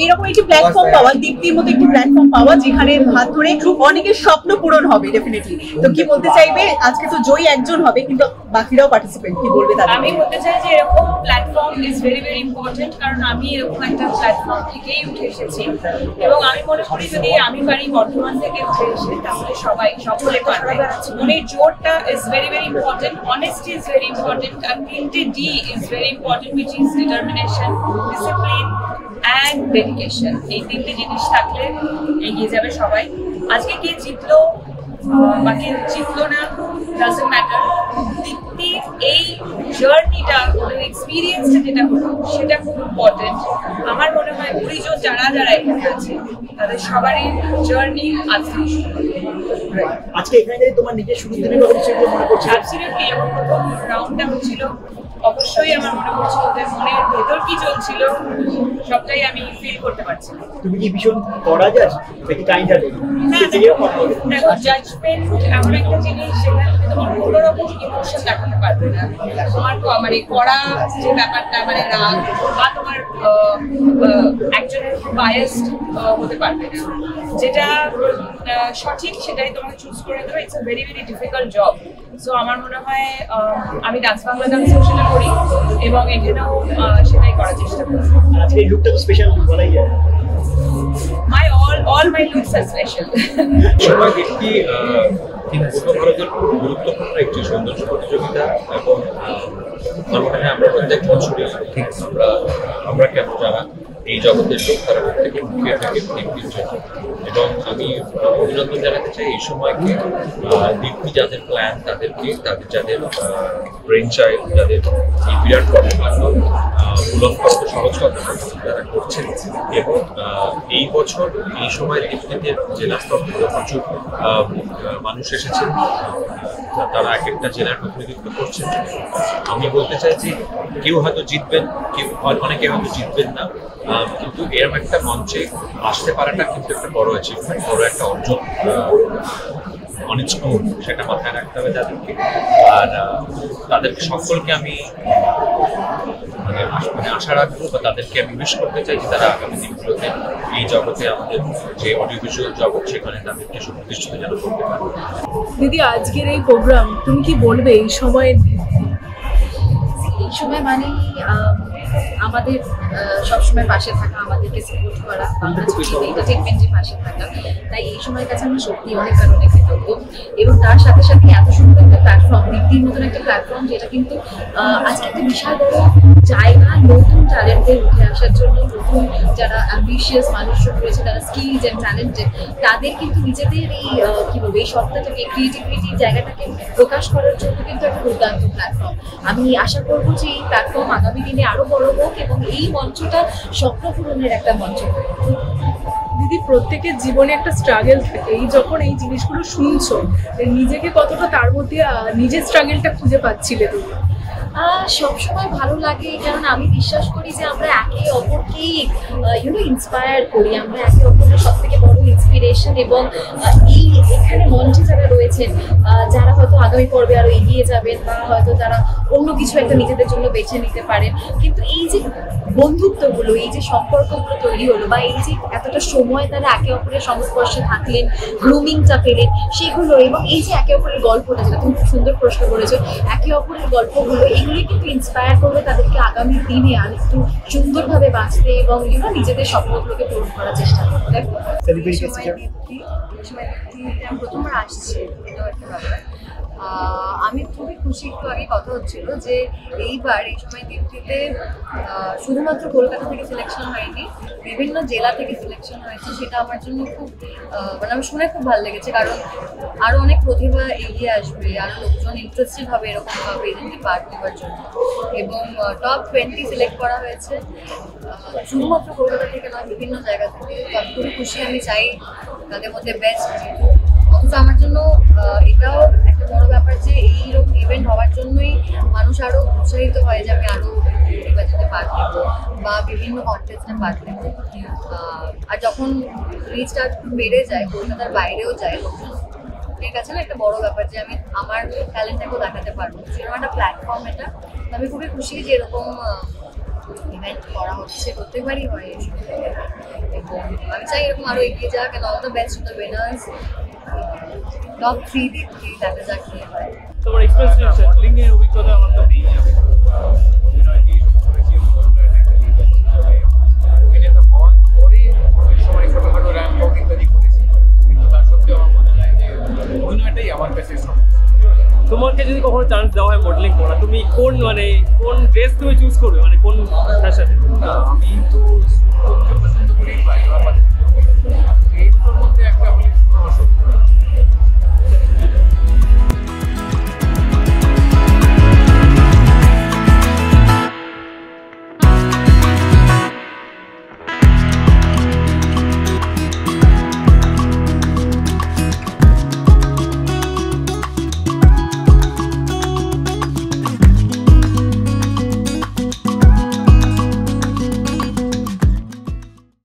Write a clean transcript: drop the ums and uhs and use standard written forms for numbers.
এরকম একটি প্ল্যাটফর্ম পাওয়া, দীপ্তির মতো একটি প্ল্যাটফর্ম পাওয়া যেখানে হাত ধরে অনেকের স্বপ্ন পূরণ হবে ডেফিনেটলি। তো কি বলতে চাইবে, আজকে তো জয়ী একজন হবে কিন্তু বাকিরাও পার্টিসিপেন্ট, কি বলবে তাদের? আমি বলতে চাই যে এরকম platform is very very important, কারণ আমি এরকম একটা প্ল্যাটফর্ম থেকেই উঠে এসেছি এবং আমি মনে করি যদি আমি পারি বর্ধমান থেকে উঠে এসে তাহলে সকলে পারবে। মনের জোরটা is very very important, honesty is very important, আর তিনটে D is very important, which is determination, discipline and dedication. এই তিনটে জিনিস থাকলে এগিয়ে যাবে সবাই। আজকে কে জিতলো বাকি জিতলো না ডাজন্ট ম্যাটার। দীপ্তি এই জার্নিটা, ওদের এক্সপিরিয়েন্সটা যেটা হলো সেটা খুব ইম্পর্টেন্ট। আমার মনে হয় 20 জন যারা এখানে আছে তাদের সবারই জার্নি আজ থেকে শুরু। আজকে এখানে তোমার নিজের শুরু দিনের কথা সেগুলো মনে করছে? অ্যাবসলিউটলি। যখন প্রথম রাউন্ডটা হচ্ছিল অবশ্যই আমার মনে পড়ছে ওদের মনের ভেতর কি চলছিল, সবটাই আমি ফিল করতে পারছি। তুমি কি ভীষণ করা যাস নাকি কাইন্ড হার্টেড? দেখো, জাজমেন্ট এমন একটা জিনিস যেখানে তোমার কোনো রকম ইমোশন দেখাতে পারবে না। তোমার মানে করা যে ব্যাপারটা, মানে রাগ বা তোমার একজনের বায়াসড হতে পারবে না। যেটা সঠিক সেটাই তোমাকে চুজ করে দেবে। It's a very very difficult job. So আমার মনে হয় আমি ডান্স বাংলা ডান্সেও সেটা করি এবং এখানেও সেটাই করার চেষ্টা করি। আজকে এই লুকটা তো স্পেশাল বলাই যায়। all my looks are special. সময় একটি পূর্ব ভারতের খুব গুরুত্বপূর্ণ একটি সৌন্দর্য প্রতিযোগিতা এবং আমার মনে হয় আমরা প্রত্যেক বছরই আমরা কেন যারা এই জগতের লোক তারা প্রত্যেকে মুখিয়ে থাকে দীপ্তির জন্য। এবং আমি অভিনন্দন জানাতে চাই এই সময়কে দীপ্তি যাদের প্ল্যান তাদেরকে, তাদের যাদের ব্রেন চাইল্ড, যাদের এই বিরাট কর্মকাণ্ড মূলক কত সহজ কথা তারা করছেন। এবং এই বছর এই সময় দীপ্তিতে জেলা স্তর থেকে প্রচুর মানুষ এসেছেন, তারা এক একটা জেলার প্রতিনিধিত্ব করছেন। আমি বলতে চাই যে কেউ হয়তো জিতবেন, অনেকে হয়তো জিতবেন না, কিন্তু এরকম একটা মঞ্চে আসতে পারাটা কিন্তু একটা বড় অ্যাচিভমেন্ট, বড় একটা অর্জন অনেক স্কুল, সেটা মাথায় রাখতে হবে তাদেরকে। আর তাদেরকে সকলকে আমি মানে আশা রাখবো বা তাদেরকে আমি উইশ করতে চাই যে তারা আগামী দিনগুলোতে এই জগতে আমাদের যে অডিও ভিজুয়াল জগৎ সেখানে তাদেরকে সুপ্রতিষ্ঠিত যেন করতে পারে। দিদি, আজকের এই প্রোগ্রাম তুমি কি বলবে এই সময়? এই সময় মানে আমাদের সবসময় পাশে থাকা, আমাদেরকে সাপোর্ট করা, এন্টারটেনমেন্টের পাশে থাকা। তাই এই সময়ের কাছে আমরা সত্যি অনেক কারণে কৃতজ্ঞ। এবং তার সাথে সাথে এত সুন্দর একটা প্ল্যাটফর্ম, দীপ্তির মতন একটা প্ল্যাটফর্ম যেটা কিন্তু আজকে একটা বিশাল বড় জায়গা নতুন ট্যালেন্টের উঠে আসার জন্য। নতুন যারা অ্যাম্বিশিয়াস মানুষ রয়েছে, তারা স্কিলড অ্যান্ড ট্যালেন্টেড, তাদের কিন্তু নিজেদের এই কি বলবো এই সত্তাটাকে, ক্রিয়েটিভিটির জায়গাটাকে প্রকাশ করার জন্য কিন্তু একটা দুর্দান্ত প্ল্যাটফর্ম। আমি আশা করবো যে এই প্ল্যাটফর্ম আগামী দিনে আরো বড় হোক এবং এই মঞ্চটা স্বপ্ন পূরণের একটা মঞ্চ হোক। দিদি, প্রত্যেকের জীবনে একটা স্ট্রাগল থাকে। এই যখন এই জিনিসগুলো শুনছো, নিজেকে কতটা তার মধ্যে নিজের স্ট্রাগলটা খুঁজে পাচ্ছিলে তুমি? সবসময় ভালো লাগে, কারণ আমি বিশ্বাস করি যে আমরা একে অপরকেই ইন্সপায়ার করি। আমরা একে অপরের সব থেকে বড় ইন্সপিরেশন। এবং এই এখানে মঞ্চে যারা রয়েছেন, যারা হয়তো আগামী পর্বে আরো এগিয়ে যাবেন বা হয়তো তারা অন্য কিছু একটা নিজেদের জন্য বেছে নিতে পারেন, কিন্তু এই যে বন্ধুত্বগুলো, এই যে সম্পর্কগুলো তৈরি হলো, বা এই যে এতটা সময় তারা একে অপরের সংস্পর্শে থাকলেন, গ্রুমিংটা পেলেন, সেগুলো, এবং এই যে একে অপরের গল্পটা, যেটা তুমি খুব সুন্দর প্রশ্ন করেছো, একে অপরের গল্পগুলো, এগুলি কিন্তু ইন্সপায়ার করবে তাদেরকে আগামী দিনে আর একটু সুন্দরভাবে বাঁচতে এবং নিজেদের স্বপ্নগুলোকে পূরণ করার চেষ্টা করতে। আমি প্রথমবার আসছি, এটাও একটা ব্যাপার। আমি খুবই খুশি। একটু আগে কথা হচ্ছিল যে এইবার এই সময় দীপ্তিতে শুধুমাত্র কলকাতা থেকে সিলেকশন হয়নি, বিভিন্ন জেলা থেকে সিলেকশন হয়েছে। সেটা আমার জন্য খুব মানে আমি শুনে খুব ভালো লেগেছে, কারণ আরও অনেক প্রতিভা এগিয়ে আসবে, আরও লোকজন ইন্টারেস্টেড হবে এরকমভাবে ইভেন্টে পার্ট নেওয়ার জন্য। এবং টপ 20 সিলেক্ট করা হয়েছে, শুধুমাত্র কলকাতা থেকে নয়, বিভিন্ন জায়গা থেকে। আমি খুবই খুশি। আমি চাই তাদের মধ্যে বেস্ট যেহেতু। অথচ আমার জন্য এটাও একটা বড় ব্যাপার যে এইরকম ইভেন্ট হওয়ার জন্যই মানুষ আরও উৎসাহিত হয় যে আমি আরও নির্বাচনে পার্ট নেব বা বিভিন্ন কন্টেস্টে পার্ট নেব। আর যখন রিচটা বেড়ে যায়, কলকাতার বাইরেও যায় লোকজন, ঠিক আছে না, একটা বড় ব্যাপার যে আমি আমার ট্যালেন্টটাকেও দেখাতে পারবো। সেরকম একটা প্ল্যাটফর্ম এটা। আমি খুবই খুশি যে এরকম ইভেন্ট করা হচ্ছে, প্রত্যেকবারই হয় এবং আমি চাই এরকম আরো এগিয়ে যাক and all the best to the winners. Top 3 দীপ্তি, দেখা যাক কি হয়। তোমার এক্সপেরিয়েন্স মডেলিং এর অভিজ্ঞতা আমার তো নেই। আমি অভিনয় দিয়ে শুরু করেছি, অভিনেতা হওয়ার পরে ওই সময় ছোটখাটো র্যাম্প ওয়াক ইত্যাদি করেছি, কিন্তু তার সত্ত্বেও আমার মনে হয় যে অভিনয়টাই আমার কাছে সব। তোমাকে যদি কখনো চান্স দেওয়া হয় মডেলিং করা, তুমি কোন ড্রেস তুমি চুজ করবে, কোন ফ্যাশনে? আমি তো পছন্দ করি,